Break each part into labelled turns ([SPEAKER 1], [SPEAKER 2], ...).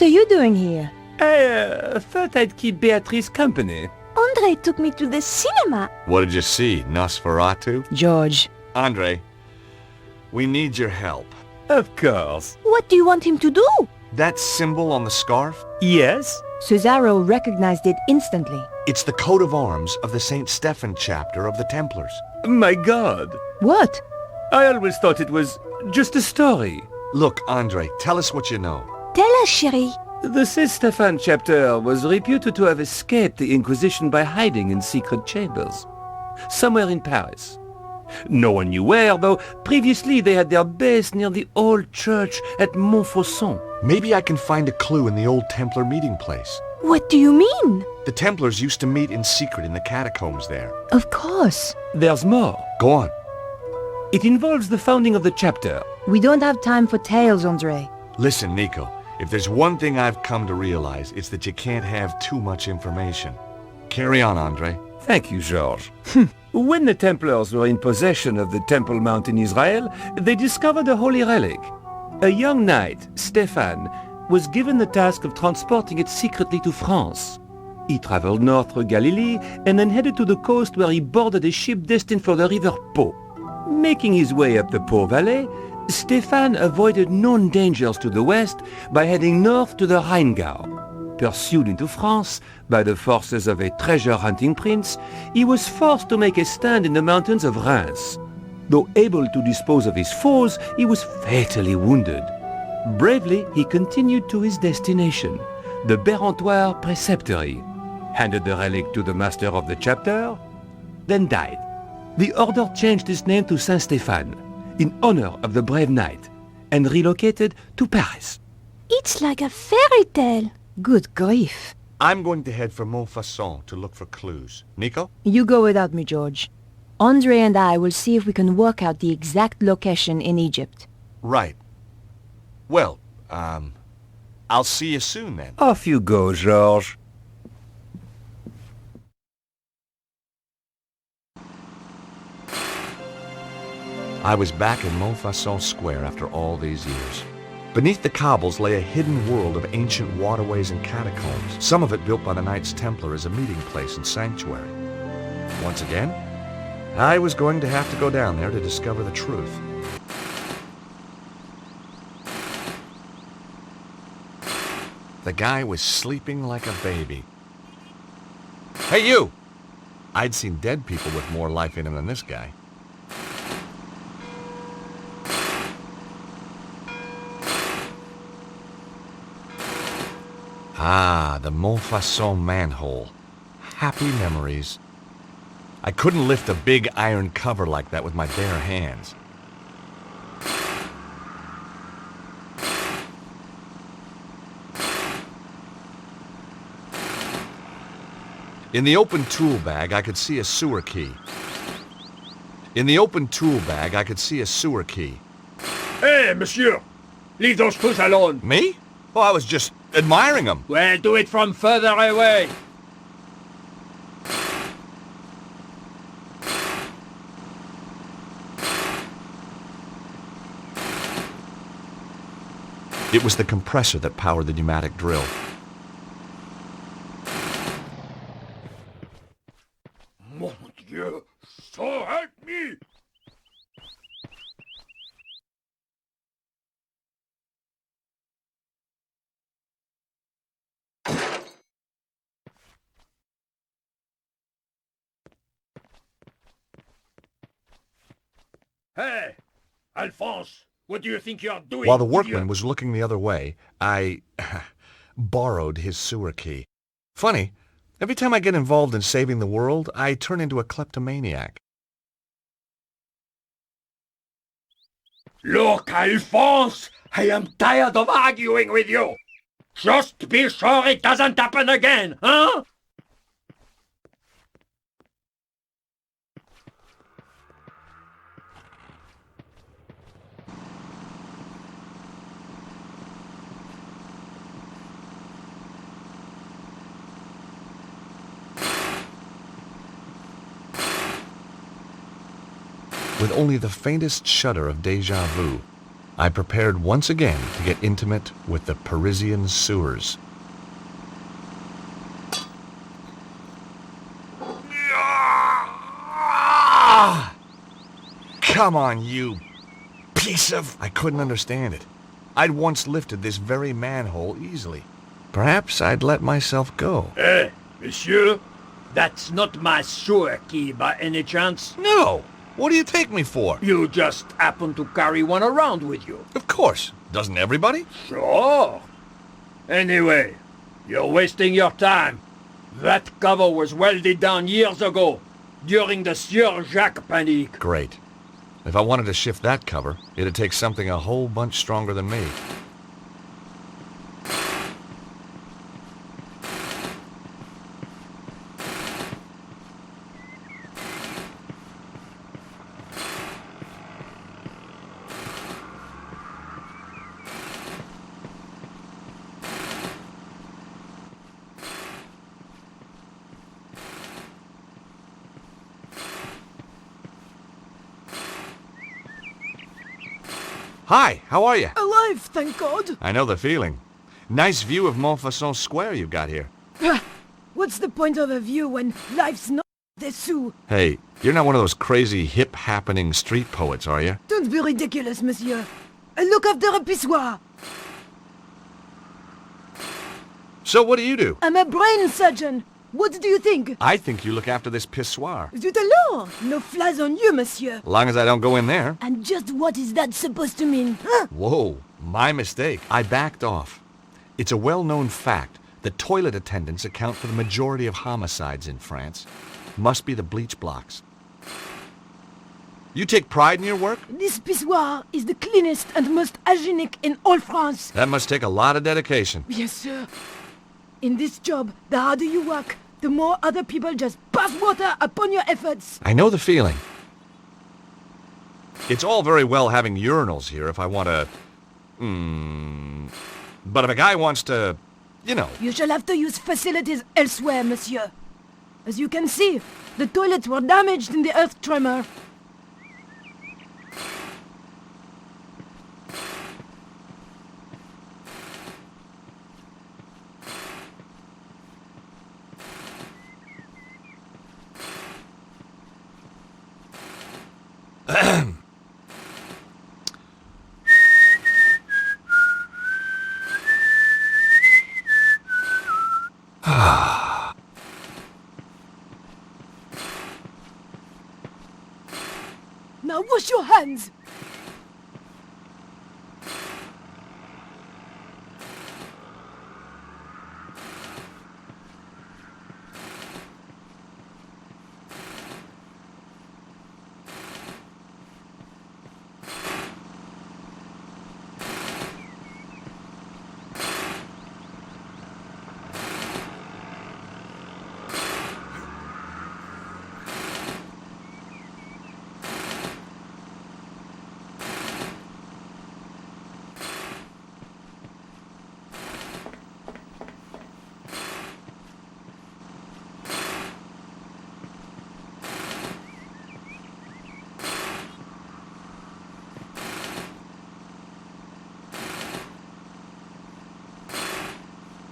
[SPEAKER 1] What are you doing here?
[SPEAKER 2] I thought I'd keep Beatrice company.
[SPEAKER 1] Andre took me to the cinema.
[SPEAKER 3] What did you see, Nosferatu?
[SPEAKER 1] George.
[SPEAKER 3] Andre, we need your help.
[SPEAKER 2] Of course.
[SPEAKER 1] What do you want him to do?
[SPEAKER 3] That symbol on the scarf?
[SPEAKER 2] Yes?
[SPEAKER 1] Cesaro recognized it instantly.
[SPEAKER 3] It's the coat of arms of the St. Stephen chapter of the Templars.
[SPEAKER 2] My God.
[SPEAKER 1] What?
[SPEAKER 2] I always thought it was just a story.
[SPEAKER 3] Look, Andre, tell us what you know.
[SPEAKER 1] Tell us, chérie.
[SPEAKER 2] The St. Stephen chapter was reputed to have escaped the Inquisition by hiding in secret chambers. Somewhere in Paris. No one knew where, though previously they had their base near the old church at Montfaucon.
[SPEAKER 3] Maybe I can find a clue in the old Templar meeting place.
[SPEAKER 1] What do you mean?
[SPEAKER 3] The Templars used to meet in secret in the catacombs there.
[SPEAKER 1] Of course.
[SPEAKER 2] There's more.
[SPEAKER 3] Go on.
[SPEAKER 2] It involves the founding of the chapter.
[SPEAKER 1] We don't have time for tales, Andre.
[SPEAKER 3] Listen, Nico, if there's one thing I've come to realize, it's that you can't have too much information. Carry on, Andre.
[SPEAKER 2] Thank you, George. When the Templars were in possession of the Temple Mount in Israel, they discovered a holy relic. A young knight, Stephan, was given the task of transporting it secretly to France. He traveled north through Galilee and then headed to the coast where he boarded a ship destined for the river Po. Making his way up the Po Valley, Stephan avoided known dangers to the west by heading north to the Rheingau. Pursued into France by the forces of a treasure-hunting prince, he was forced to make a stand in the mountains of Reims. Though able to dispose of his foes, he was fatally wounded. Bravely, he continued to his destination, the Bérentoire Preceptory, handed the relic to the master of the chapter, then died. The order changed its name to Saint-Stéphane, in honor of the brave knight, and relocated to Paris.
[SPEAKER 1] It's like a fairy tale. Good grief.
[SPEAKER 3] I'm going to head for Montfaucon to look for clues. Nico?
[SPEAKER 1] You go without me, George. Andre and I will see if we can work out the exact location in Egypt.
[SPEAKER 3] Right. Well, I'll see you soon then.
[SPEAKER 2] Off you go, George.
[SPEAKER 3] I was back in Montfaucon Square after all these years. Beneath the cobbles lay a hidden world of ancient waterways and catacombs, some of it built by the Knights Templar as a meeting place and sanctuary. Once again, I was going to have to go down there to discover the truth. The guy was sleeping like a baby. Hey, you! I'd seen dead people with more life in them than this guy. Ah, the Montfaucon manhole. Happy memories. I couldn't lift a big iron cover like that with my bare hands. In the open tool bag, I could see a sewer key.
[SPEAKER 4] Hey, monsieur! Leave those tools alone!
[SPEAKER 3] Me? Oh, I was just admiring them.
[SPEAKER 4] Well, do it from further away!
[SPEAKER 3] It was the compressor that powered the pneumatic drill.
[SPEAKER 4] Mon Dieu! So help me! Hey! Alphonse! What do you think you're doing?
[SPEAKER 3] While the workman was looking the other way, I borrowed his sewer key. Funny, every time I get involved in saving the world, I turn into a kleptomaniac.
[SPEAKER 4] Look, Alphonse! I am tired of arguing with you! Just be sure it doesn't happen again, huh?
[SPEAKER 3] With only the faintest shudder of déjà vu, I prepared once again to get intimate with the Parisian sewers. Come on, you piece of... I couldn't understand it. I'd once lifted this very manhole easily. Perhaps I'd let myself go.
[SPEAKER 4] Hey, monsieur, that's not my sewer key by any chance.
[SPEAKER 3] No! What do you take me for?
[SPEAKER 4] You just happen to carry one around with you.
[SPEAKER 3] Of course. Doesn't everybody?
[SPEAKER 4] Sure. Anyway, you're wasting your time. That cover was welded down years ago, during the Sieur Jacques Panique.
[SPEAKER 3] Great. If I wanted to shift that cover, it'd take something a whole bunch stronger than me. Hi, how are you?
[SPEAKER 5] Alive, thank God.
[SPEAKER 3] I know the feeling. Nice view of Montfaucon Square you've got here.
[SPEAKER 5] What's the point of a view when life's not dessous?
[SPEAKER 3] Hey, you're not one of those crazy hip-happening street poets, are you?
[SPEAKER 5] Don't be ridiculous, monsieur. I look after a pissoir.
[SPEAKER 3] So what do you do?
[SPEAKER 5] I'm a brain surgeon. What do you think?
[SPEAKER 3] I think you look after this pissoir.
[SPEAKER 5] Zut alors! No flies on you, monsieur.
[SPEAKER 3] As long as I don't go in there.
[SPEAKER 5] And just what is that supposed to mean? Huh?
[SPEAKER 3] Whoa, my mistake. I backed off. It's a well-known fact that toilet attendants account for the majority of homicides in France. Must be the bleach blocks. You take pride in your work?
[SPEAKER 5] This pissoir is the cleanest and most hygienic in all France.
[SPEAKER 3] That must take a lot of dedication.
[SPEAKER 5] Yes, sir. In this job, the harder you work, the more other people just pass water upon your efforts.
[SPEAKER 3] I know the feeling. It's all very well having urinals here if I want to... But if a guy wants to... You know...
[SPEAKER 5] You shall have to use facilities elsewhere, monsieur. As you can see, the toilets were damaged in the earth tremor. Now wash your hands!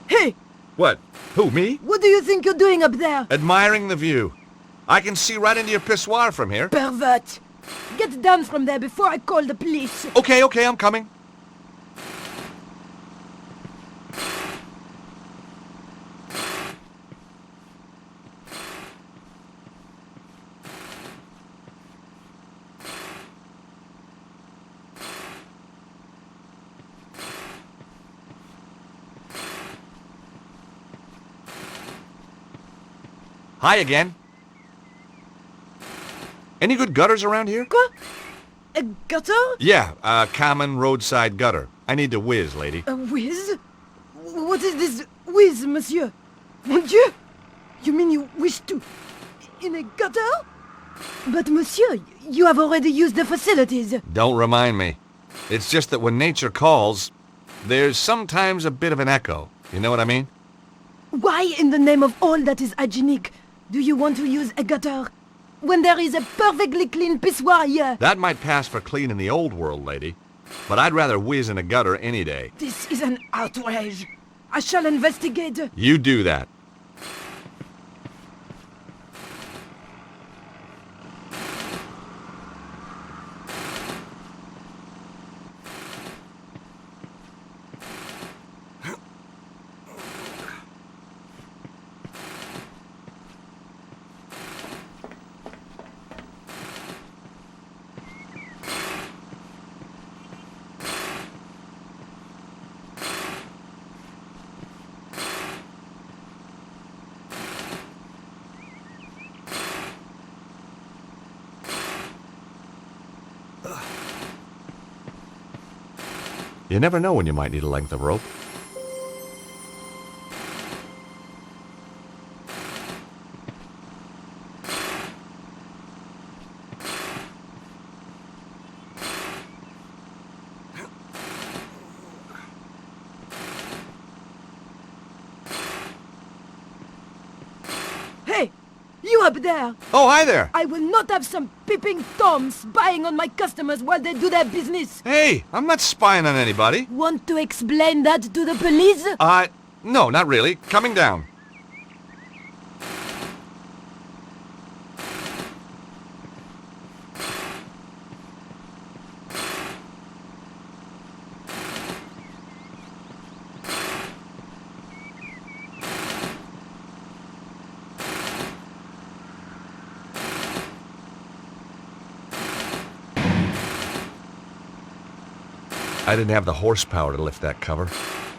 [SPEAKER 5] Hey!
[SPEAKER 3] What? Who, me?
[SPEAKER 5] What do you think you're doing up there?
[SPEAKER 3] Admiring the view. I can see right into your pissoir from here.
[SPEAKER 5] Pervert! Get down from there before I call the police.
[SPEAKER 3] Okay, I'm coming. Hi again. Any good gutters around here?
[SPEAKER 5] Quoi? A gutter?
[SPEAKER 3] Yeah, a common roadside gutter. I need to whiz, lady.
[SPEAKER 5] A whiz? What is this whiz, monsieur? Mon Dieu! You mean you wish to... in a gutter? But monsieur, you have already used the facilities.
[SPEAKER 3] Don't remind me. It's just that when nature calls, there's sometimes a bit of an echo. You know what I mean?
[SPEAKER 5] Why, in the name of all that is hygienic, do you want to use a gutter when there is a perfectly clean pissoir here?
[SPEAKER 3] That might pass for clean in the old world, lady. but I'd rather whiz in a gutter any day.
[SPEAKER 5] This is an outrage. I shall investigate.
[SPEAKER 3] You do that. You never know when you might need a length of rope.
[SPEAKER 5] Hey, you up there!
[SPEAKER 3] Oh, hi there!
[SPEAKER 5] I will not have some peeping Toms spying on my customers while they do their business.
[SPEAKER 3] Hey, I'm not spying on anybody.
[SPEAKER 5] Want to explain that to the police?
[SPEAKER 3] No, not really. Coming down. I didn't have the horsepower to lift that cover,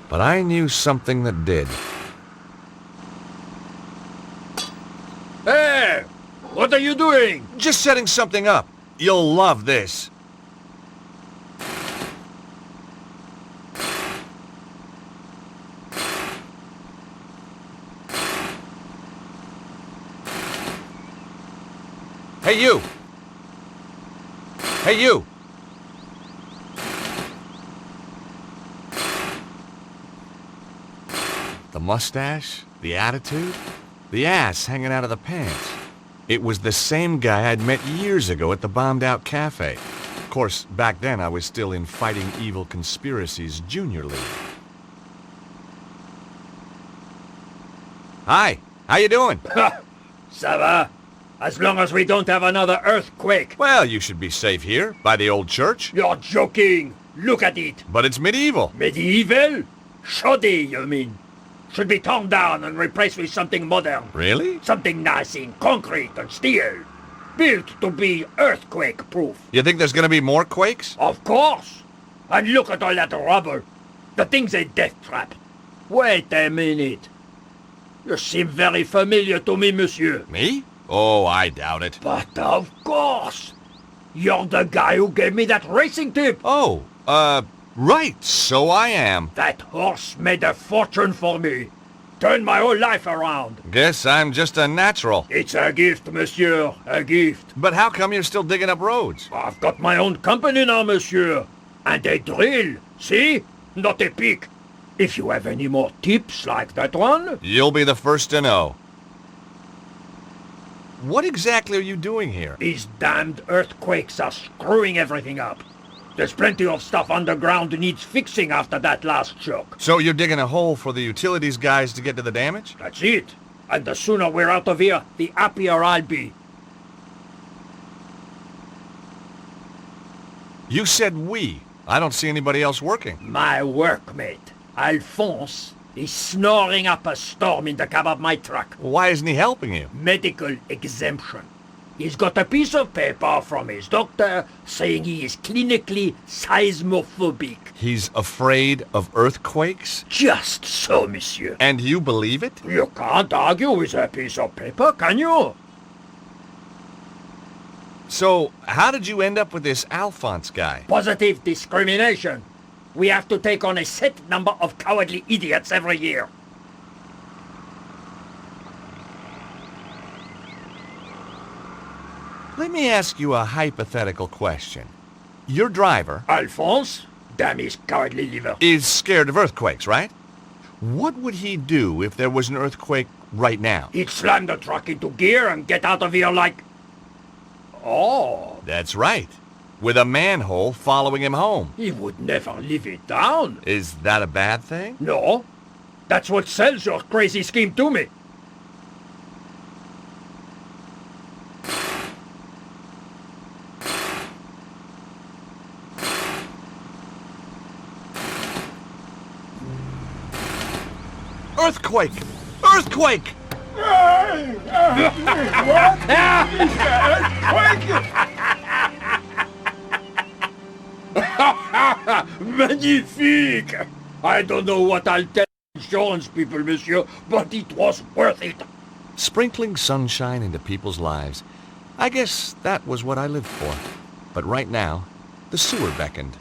[SPEAKER 3] but I knew something that did.
[SPEAKER 4] Hey! What are you doing?
[SPEAKER 3] Just setting something up. You'll love this. Hey, you! Hey, you! The mustache, the attitude, the ass hanging out of the pants. It was the same guy I'd met years ago at the bombed-out cafe. Of course, back then I was still in Fighting Evil Conspiracies Junior League. Hi, how you doing?
[SPEAKER 4] Ha! Ça va? As long as we don't have another earthquake.
[SPEAKER 3] Well, you should be safe here, by the old church.
[SPEAKER 4] You're joking. Look at it.
[SPEAKER 3] But it's medieval.
[SPEAKER 4] Medieval? Shoddy, you mean? Should be torn down and replaced with something modern.
[SPEAKER 3] Really?
[SPEAKER 4] Something nice in concrete and steel. Built to be earthquake-proof.
[SPEAKER 3] You think there's gonna be more quakes?
[SPEAKER 4] Of course. And look at all that rubble. The thing's a death trap. Wait a minute. You seem very familiar to me, monsieur.
[SPEAKER 3] Me? Oh, I doubt it.
[SPEAKER 4] But of course. You're the guy who gave me that racing tip.
[SPEAKER 3] Oh, right, so I am.
[SPEAKER 4] That horse made a fortune for me. Turned my whole life around.
[SPEAKER 3] Guess I'm just a natural.
[SPEAKER 4] It's a gift, monsieur. A gift.
[SPEAKER 3] But how come you're still digging up roads?
[SPEAKER 4] I've got my own company now, monsieur. And a drill. See? Not a pick. If you have any more tips like that one...
[SPEAKER 3] You'll be the first to know. What exactly are you doing here?
[SPEAKER 4] These damned earthquakes are screwing everything up. There's plenty of stuff underground needs fixing after that last shock.
[SPEAKER 3] So you're digging a hole for the utilities guys to get to the damage?
[SPEAKER 4] That's it. And the sooner we're out of here, the happier I'll be.
[SPEAKER 3] You said we. I don't see anybody else working.
[SPEAKER 4] My workmate, Alphonse, is snoring up a storm in the cab of my truck.
[SPEAKER 3] Why isn't he helping you?
[SPEAKER 4] Medical exemption. He's got a piece of paper from his doctor saying he is clinically seismophobic.
[SPEAKER 3] He's afraid of earthquakes?
[SPEAKER 4] Just so, monsieur.
[SPEAKER 3] And you believe it?
[SPEAKER 4] You can't argue with a piece of paper, can you?
[SPEAKER 3] So, how did you end up with this Alphonse guy?
[SPEAKER 4] Positive discrimination. We have to take on a set number of cowardly idiots every year.
[SPEAKER 3] Let me ask you a hypothetical question. Your driver
[SPEAKER 4] Alphonse, damn his cowardly liver.
[SPEAKER 3] is scared of earthquakes, right? What would he do if there was an earthquake right now?
[SPEAKER 4] He'd slam the truck into gear and get out of here like... Oh.
[SPEAKER 3] That's right. with a manhole following him home.
[SPEAKER 4] He would never live it down.
[SPEAKER 3] Is that a bad thing?
[SPEAKER 4] No. That's what sells your crazy scheme to me.
[SPEAKER 3] Earthquake! Earthquake!
[SPEAKER 4] Magnifique! I don't know what I'll tell insurance people, monsieur, but it was worth it.
[SPEAKER 3] Sprinkling sunshine into people's lives. I guess that was what I lived for. But right now, the sewer beckoned.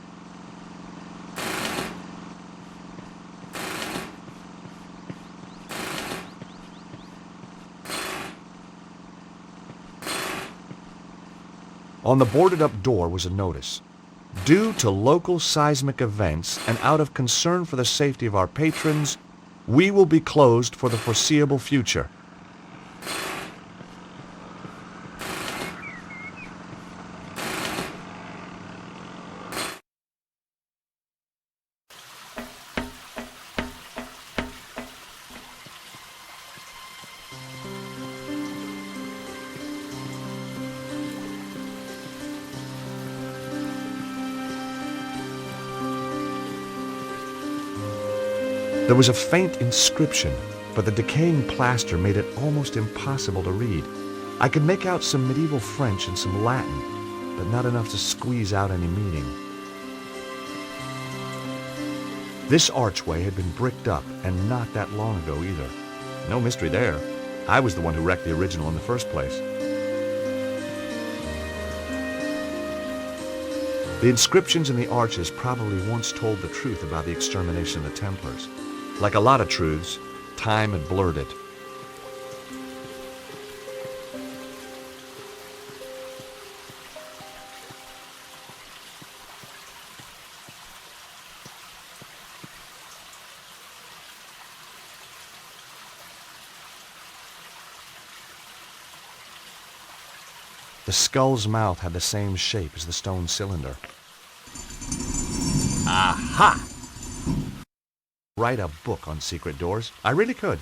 [SPEAKER 3] On the boarded-up door was a notice. Due to local seismic events and out of concern for the safety of our patrons, we will be closed for the foreseeable future. There was a faint inscription, but the decaying plaster made it almost impossible to read. I could make out some medieval French and some Latin, but not enough to squeeze out any meaning. This archway had been bricked up, and not that long ago either. No mystery there. I was the one who wrecked the original in the first place. The inscriptions in the arches probably once told the truth about the extermination of the Templars. Like a lot of truths, time had blurred it. The skull's mouth had the same shape as the stone cylinder. Aha! Write a book on secret doors. I really could.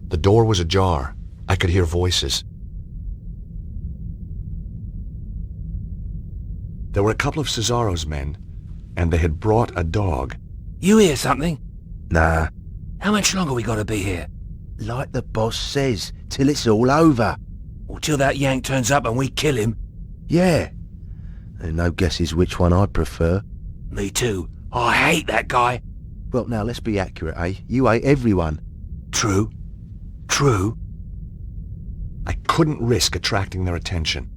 [SPEAKER 3] The door was ajar. I could hear voices. There were a couple of Cesaro's men, and they had brought a dog.
[SPEAKER 6] You hear something?
[SPEAKER 7] Nah,
[SPEAKER 6] How much longer we gotta be here?
[SPEAKER 7] like the boss says, till it's all over.
[SPEAKER 6] Or till that Yank turns up and we kill him?
[SPEAKER 7] Yeah. And no guesses which one I prefer.
[SPEAKER 6] Me too. I hate that guy.
[SPEAKER 7] Well, now let's be accurate, eh? You hate everyone.
[SPEAKER 6] True. True.
[SPEAKER 3] I couldn't risk attracting their attention.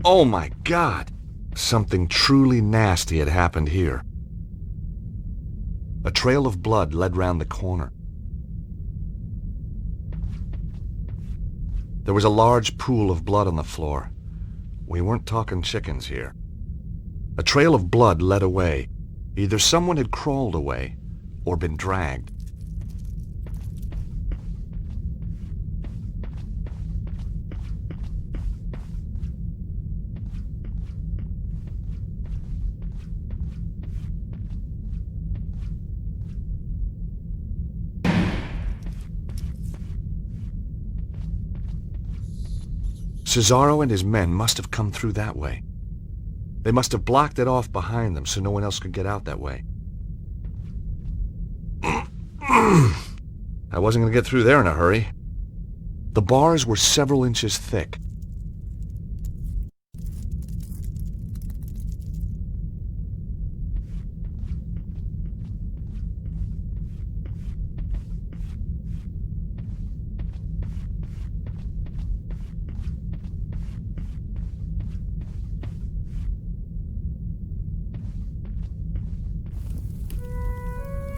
[SPEAKER 3] Oh my God! Something truly nasty had happened here. A trail of blood led round the corner. There was a large pool of blood on the floor. We weren't talking chickens here. A trail of blood led away. Either someone had crawled away or been dragged. Cesaro and his men must have come through that way. They must have blocked it off behind them so no one else could get out that way. I wasn't going to get through there in a hurry. The bars were several inches thick.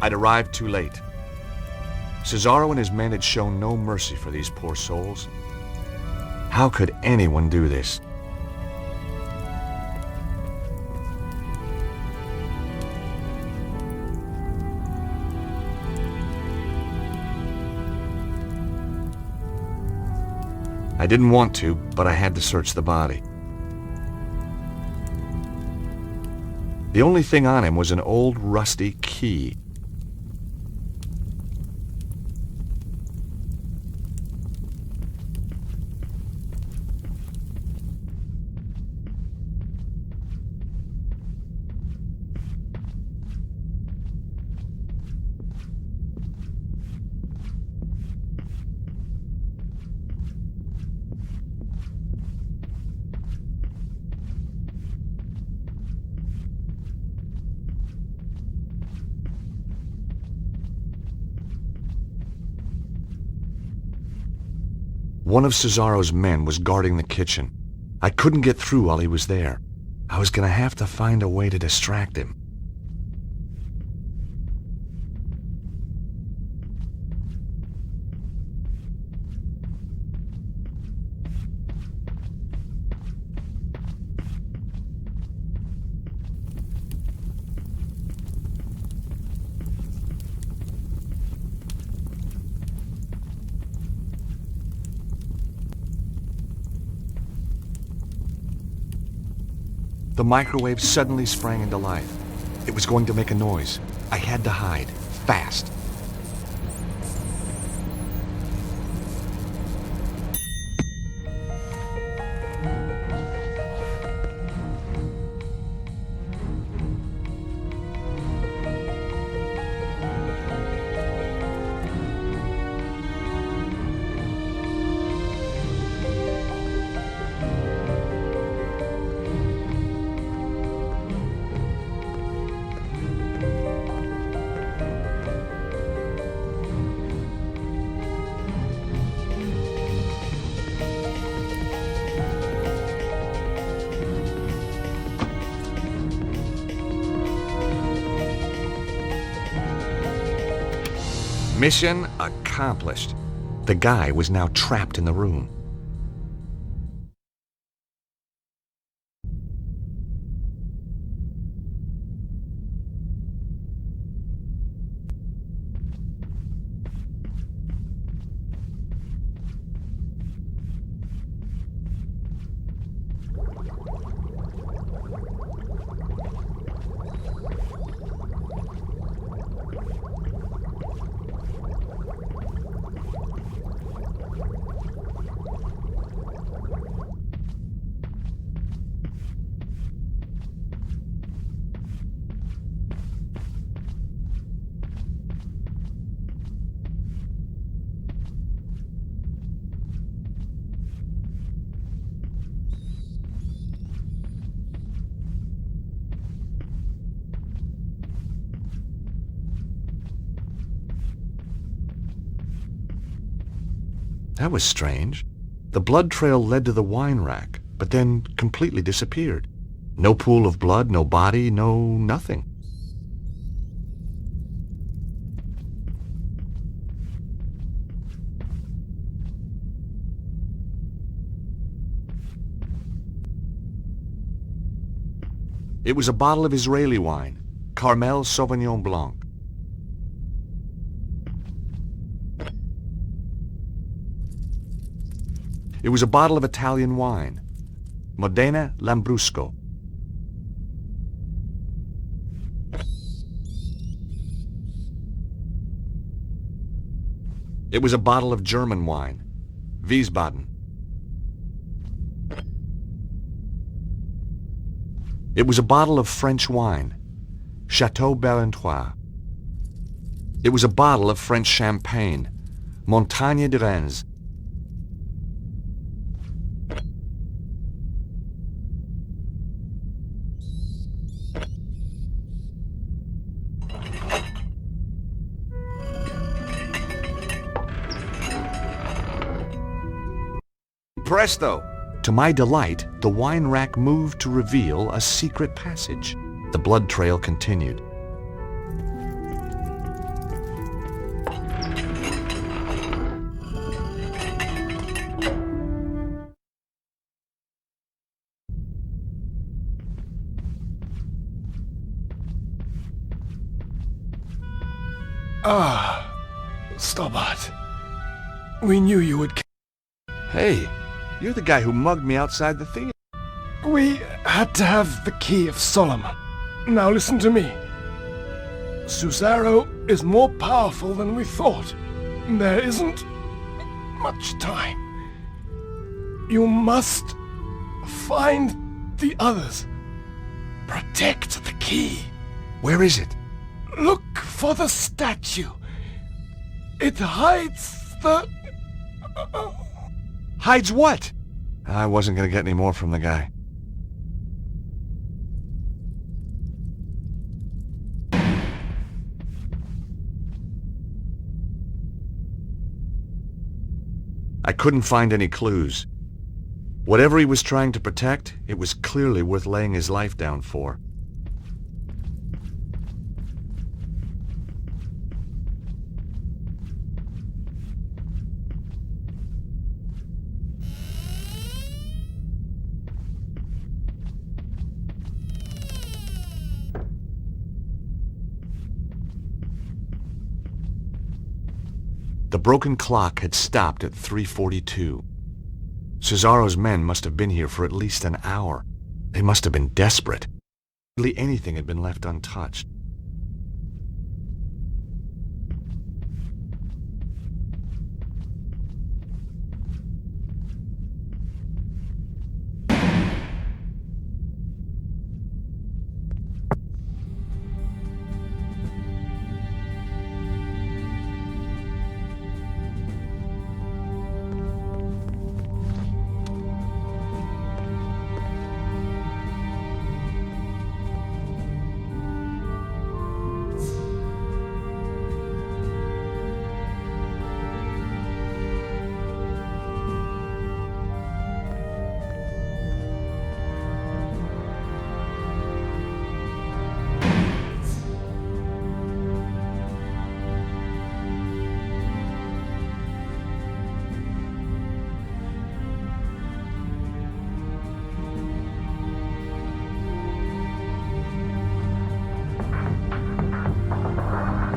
[SPEAKER 3] I'd arrived too late. Cesaro and his men had shown no mercy for these poor souls. How could anyone do this? I didn't want to, but I had to search the body. The only thing on him was an old rusty key. One of Cesaro's men was guarding the kitchen. I couldn't get through while he was there. I was going to have to find a way to distract him. The microwave suddenly sprang into life. It was going to make a noise. I had to hide, fast. Mission accomplished. The guy was now trapped in the room. That was strange. The blood trail led to the wine rack, but then completely disappeared. No pool of blood, no body, no nothing. It was a bottle of Israeli wine, Carmel Sauvignon Blanc. It was a bottle of Italian wine, Modena Lambrusco. It was a bottle of German wine, Wiesbaden. It was a bottle of French wine, Chateau Barentois. It was a bottle of French champagne, Montagne de Reims. Presto! To my delight, the wine rack moved to reveal a secret passage. The blood trail continued.
[SPEAKER 6] Stobart. We knew you would.
[SPEAKER 3] Hey, you're the guy who mugged me outside the theater.
[SPEAKER 6] We had to have the Key of Solomon. Now listen to me. Susaro is more powerful than we thought. There isn't much time. You must find the others. Protect the key.
[SPEAKER 3] Where is it?
[SPEAKER 6] Look for the statue. It hides the...
[SPEAKER 3] Hides what? I wasn't going to get any more from the guy. I couldn't find any clues. Whatever he was trying to protect, it was clearly worth laying his life down for. The broken clock had stopped at 3:42. Cesaro's men must have been here for at least an hour. They must have been desperate. Hardly anything had been left untouched.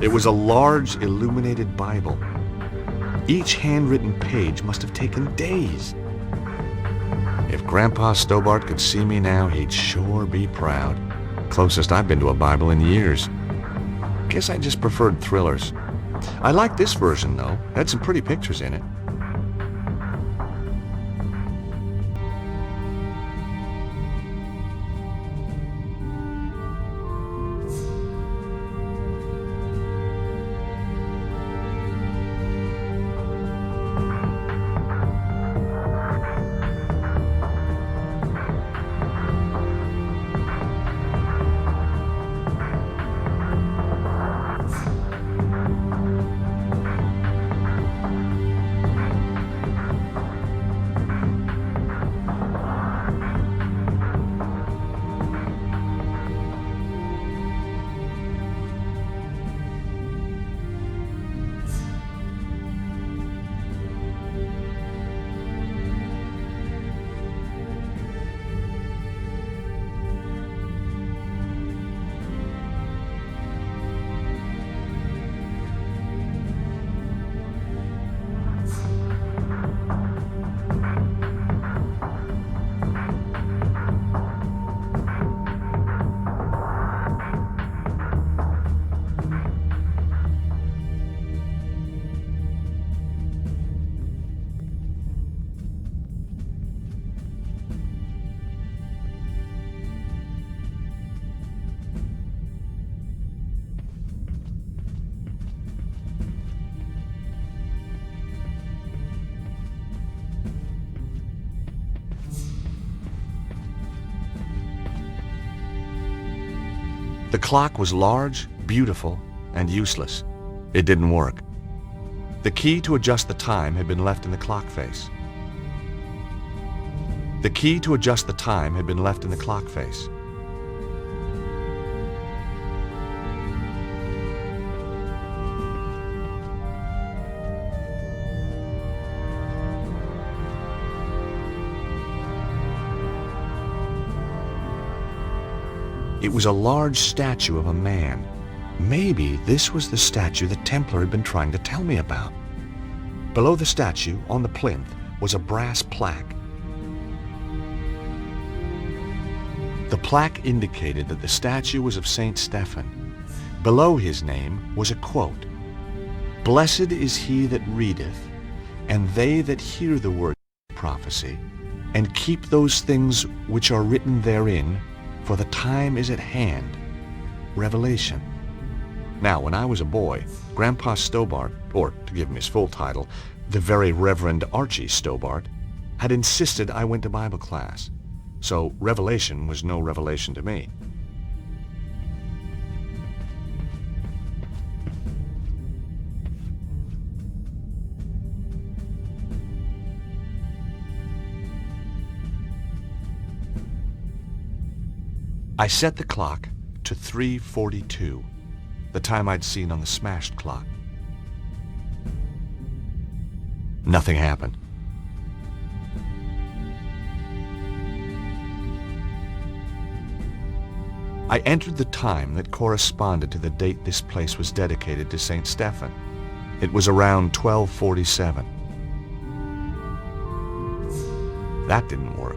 [SPEAKER 3] It was a large, illuminated Bible. Each handwritten page must have taken days. If Grandpa Stobart could see me now, he'd sure be proud. Closest I've been to a Bible in years. Guess I just preferred thrillers. I liked this version, though. Had some pretty pictures in it. The clock was large, beautiful, and useless. It didn't work. The key to adjust the time had been left in the clock face. The key to adjust the time had been left in the clock face. It was a large statue of a man. Maybe this was the statue the Templar had been trying to tell me about. Below the statue, on the plinth, was a brass plaque. The plaque indicated that the statue was of Saint Stephen. Below his name was a quote, "Blessed is he that readeth, and they that hear the word of prophecy, and keep those things which are written therein, for the time is at hand." Revelation. Now, when I was a boy, Grandpa Stobart, or to give him his full title, the Very Reverend Archie Stobart, had insisted I went to Bible class. So Revelation was no revelation to me. I set the clock to 3:42, the time I'd seen on the smashed clock. Nothing happened. I entered the time that corresponded to the date this place was dedicated to St. Stephen. It was around 1247. That didn't work.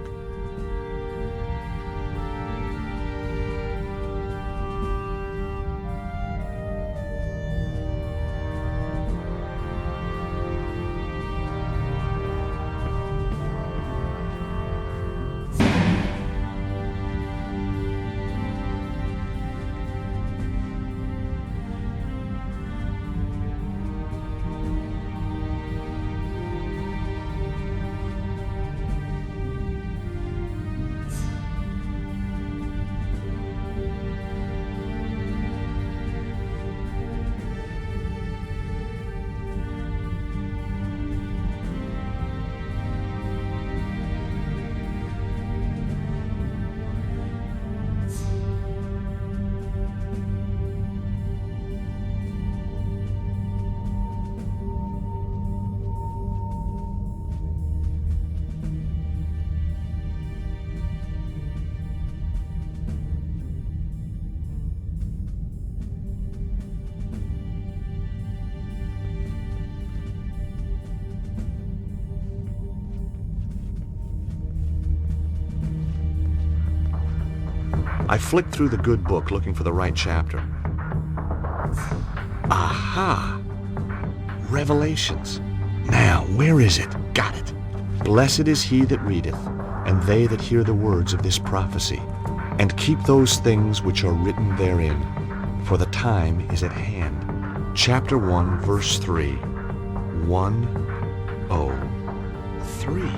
[SPEAKER 3] I flicked through the good book looking for the right chapter. Aha! Revelations. Now, where is it? Got it. Blessed is he that readeth, and they that hear the words of this prophecy, and keep those things which are written therein, for the time is at hand. Chapter 1, verse 3. 1:03.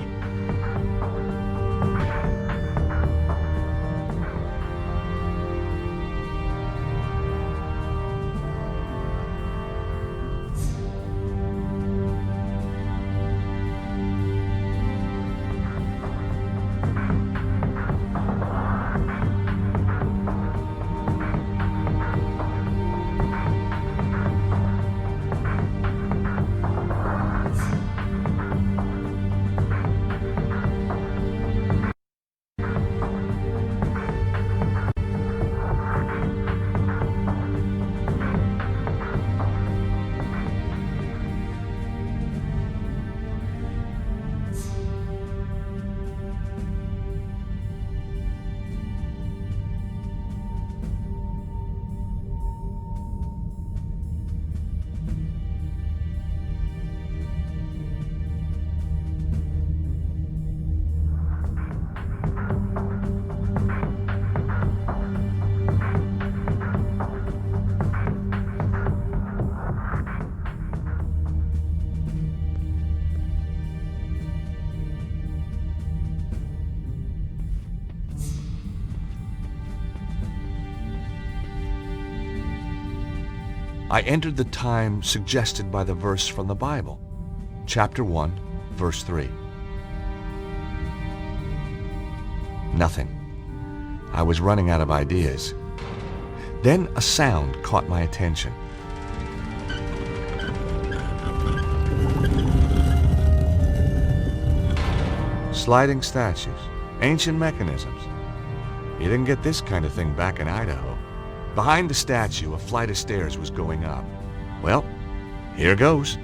[SPEAKER 3] I entered the time suggested by the verse from the Bible, chapter 1, verse 3. Nothing. I was running out of ideas. Then a sound caught my attention. Sliding statues, ancient mechanisms. You didn't get this kind of thing back in Idaho. Behind the statue, a flight of stairs was going up. Well, here goes.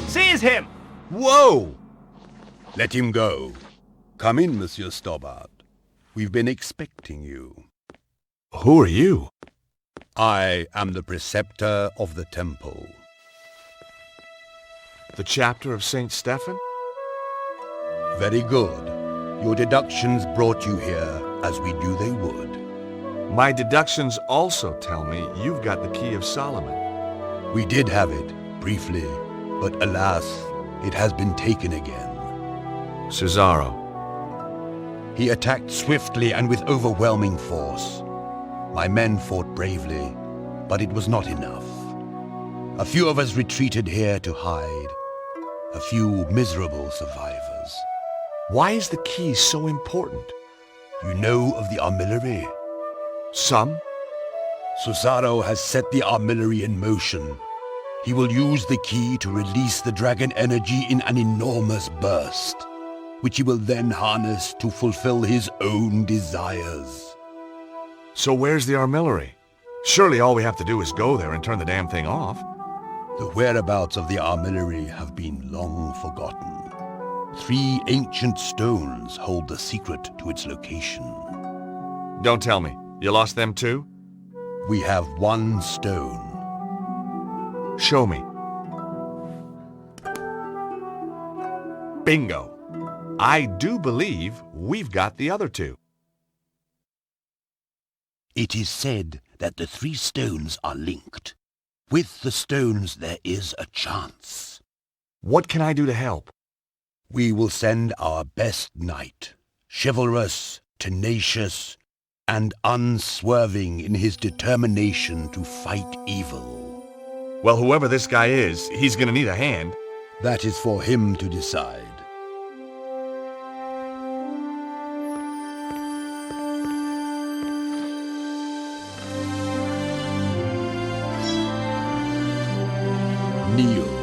[SPEAKER 2] Seize him!
[SPEAKER 3] Whoa!
[SPEAKER 8] Let him go. Come in, Monsieur Stobart. We've been expecting you.
[SPEAKER 3] Who are you?
[SPEAKER 8] I am the preceptor of the temple.
[SPEAKER 3] The chapter of St. Stephen?
[SPEAKER 8] Very good. Your deductions brought you here, as we knew they would.
[SPEAKER 3] My deductions also tell me you've got the Key of Solomon.
[SPEAKER 8] We did have it, briefly, but alas, it has been taken again.
[SPEAKER 3] Cesaro.
[SPEAKER 8] He attacked swiftly and with overwhelming force. My men fought bravely, but it was not enough. A few of us retreated here to hide. A few miserable survivors.
[SPEAKER 3] Why is the key so important?
[SPEAKER 8] You know of the armillary?
[SPEAKER 3] Some?
[SPEAKER 8] Cesaro has set the armillary in motion. He will use the key to release the dragon energy in an enormous burst, which he will then harness to fulfill his own desires.
[SPEAKER 3] So where's the armillary? Surely all we have to do is go there and turn the damn thing off.
[SPEAKER 8] The whereabouts of the armillary have been long forgotten. 3 ancient stones hold the secret to its location.
[SPEAKER 3] Don't tell me. You lost them too?
[SPEAKER 8] We have 1 stone.
[SPEAKER 3] Show me. Bingo. I do believe we've got the other 2.
[SPEAKER 8] It is said that the 3 stones are linked. With the stones there is a chance.
[SPEAKER 3] What can I do to help?
[SPEAKER 8] We will send our best knight, chivalrous, tenacious, and unswerving in his determination to fight evil.
[SPEAKER 3] Well, whoever this guy is, he's gonna need a hand.
[SPEAKER 8] That is for him to decide. Kneel.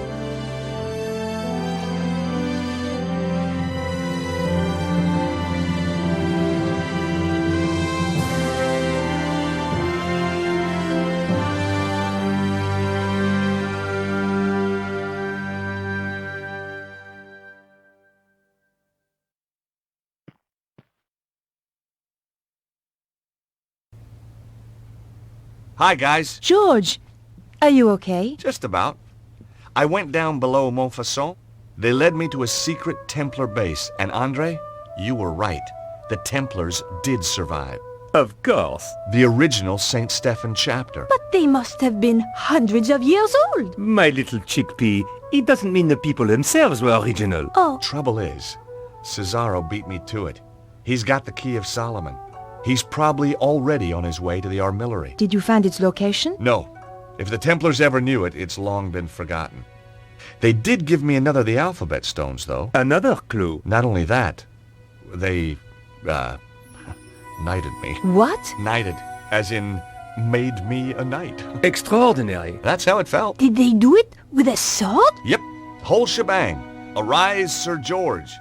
[SPEAKER 3] Hi, guys.
[SPEAKER 1] George, are you okay?
[SPEAKER 3] Just about. I went down below Montfaucon. They led me to a secret Templar base, and Andre, you were right. The Templars did survive.
[SPEAKER 2] Of course.
[SPEAKER 3] The original St. Stephen chapter.
[SPEAKER 1] But they must have been hundreds of years old.
[SPEAKER 2] My little chickpea, it doesn't mean the people themselves were original.
[SPEAKER 1] Oh,
[SPEAKER 3] Trouble is, Cesaro beat me to it. He's got the Key of Solomon. He's probably already on his way to the armillary.
[SPEAKER 1] did you find its location?
[SPEAKER 3] No. If the Templars ever knew it, it's long been forgotten. They did give me another of the alphabet stones, though.
[SPEAKER 2] Another clue.
[SPEAKER 3] Not only that, they, knighted me.
[SPEAKER 1] What?
[SPEAKER 3] Knighted, as in made me a knight.
[SPEAKER 2] Extraordinary.
[SPEAKER 3] That's how it felt.
[SPEAKER 1] Did they do it with a sword?
[SPEAKER 3] Yep, whole shebang. Arise, Sir George.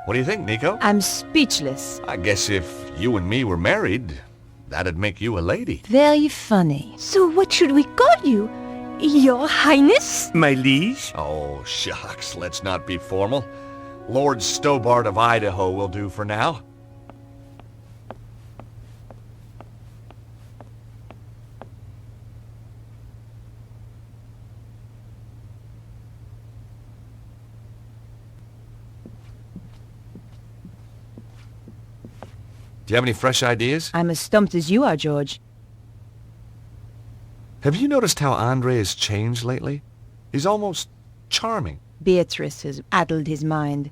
[SPEAKER 3] What do you think, Nico?
[SPEAKER 1] I'm speechless.
[SPEAKER 3] I guess if you and me were married, that'd make you a lady.
[SPEAKER 1] Very funny. So what should we call you? Your Highness?
[SPEAKER 2] My liege?
[SPEAKER 3] Oh, shucks, let's not be formal. Lord Stobart of Idaho will do for now. Do you have any fresh ideas?
[SPEAKER 1] I'm as stumped as you are, George.
[SPEAKER 3] Have you noticed how Andre has changed lately? He's almost charming.
[SPEAKER 1] Beatrice has addled his mind.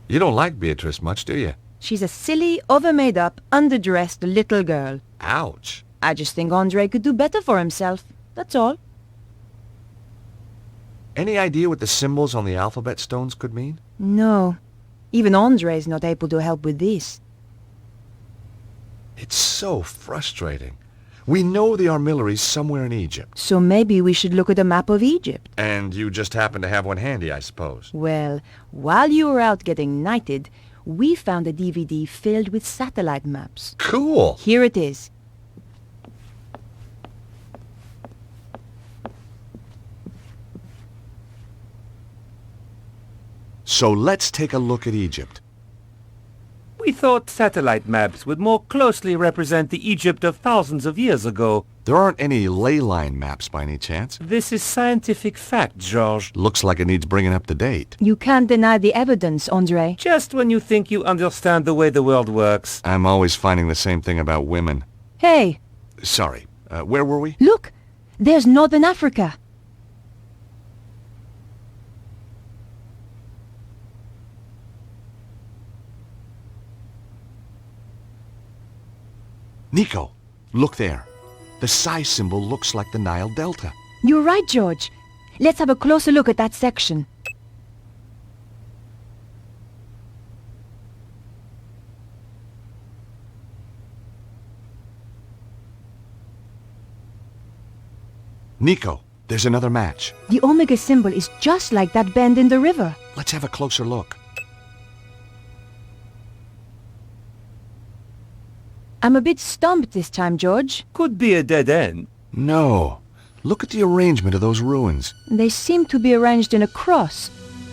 [SPEAKER 3] You don't like Beatrice much, do you?
[SPEAKER 1] She's a silly, over-made-up, underdressed little girl.
[SPEAKER 3] Ouch.
[SPEAKER 1] I just think Andre could do better for himself. That's all.
[SPEAKER 3] Any idea what the symbols on the alphabet stones could mean?
[SPEAKER 1] No. Even Andre's not able to help with this.
[SPEAKER 3] It's so frustrating. We know the armillery's somewhere in Egypt.
[SPEAKER 1] So maybe we should look at a map of Egypt.
[SPEAKER 3] And you just happen to have one handy, I suppose.
[SPEAKER 1] Well, while you were out getting knighted, we found a DVD filled with satellite maps.
[SPEAKER 3] Cool.
[SPEAKER 1] Here it is.
[SPEAKER 3] So let's take a look at Egypt.
[SPEAKER 2] We thought satellite maps would more closely represent the Egypt of thousands of years ago.
[SPEAKER 3] There aren't any ley line maps by any chance.
[SPEAKER 2] This is scientific fact, George.
[SPEAKER 3] Looks like it needs bringing up to date.
[SPEAKER 1] You can't deny the evidence, Andre.
[SPEAKER 2] Just when you think you understand the way the world works.
[SPEAKER 3] I'm always finding the same thing about women.
[SPEAKER 1] Hey,
[SPEAKER 3] Sorry, where were we?
[SPEAKER 1] look! There's Northern Africa.
[SPEAKER 3] Nico, look there. The psi symbol looks like the Nile Delta.
[SPEAKER 1] You're right, George. Let's have a closer look at that section.
[SPEAKER 3] Nico, there's another match.
[SPEAKER 1] The omega symbol is just like that bend in the river.
[SPEAKER 3] Let's have a closer look.
[SPEAKER 1] I'm a bit stumped this time, George.
[SPEAKER 2] Could be a dead end.
[SPEAKER 3] No. Look at the arrangement of those ruins.
[SPEAKER 1] They seem to be arranged in a cross,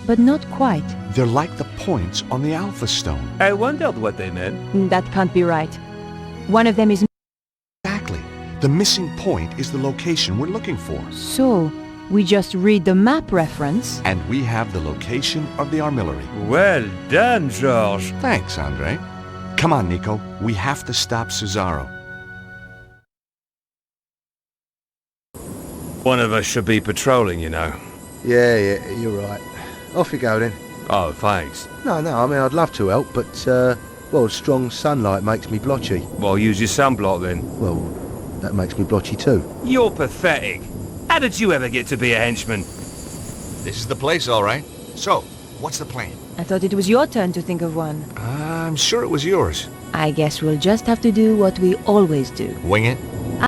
[SPEAKER 1] but not quite.
[SPEAKER 3] They're like the points on the Alpha Stone.
[SPEAKER 2] I wondered what they meant.
[SPEAKER 1] That can't be right. One of them is...
[SPEAKER 3] Exactly. The missing point is the location we're looking for.
[SPEAKER 1] So, we just read the map reference.
[SPEAKER 3] And we have the location of the armillery.
[SPEAKER 2] Well done, George.
[SPEAKER 3] Thanks, Andre. Come on, Nico. We have to stop Cesaro.
[SPEAKER 2] One of us should be patrolling, you know.
[SPEAKER 7] Yeah, you're right. Off you go then.
[SPEAKER 2] Oh, thanks.
[SPEAKER 7] No, I mean, I'd love to help, but, well, strong sunlight makes me blotchy.
[SPEAKER 2] Well, use your sunblock then.
[SPEAKER 7] Well, that makes me blotchy too.
[SPEAKER 2] You're pathetic. How did you ever get to be a henchman?
[SPEAKER 3] This is the place, all right. So, what's the plan?
[SPEAKER 1] I thought it was your turn to think of one.
[SPEAKER 3] I'm sure it was yours.
[SPEAKER 1] I guess we'll just have to do what we always do.
[SPEAKER 3] Wing it?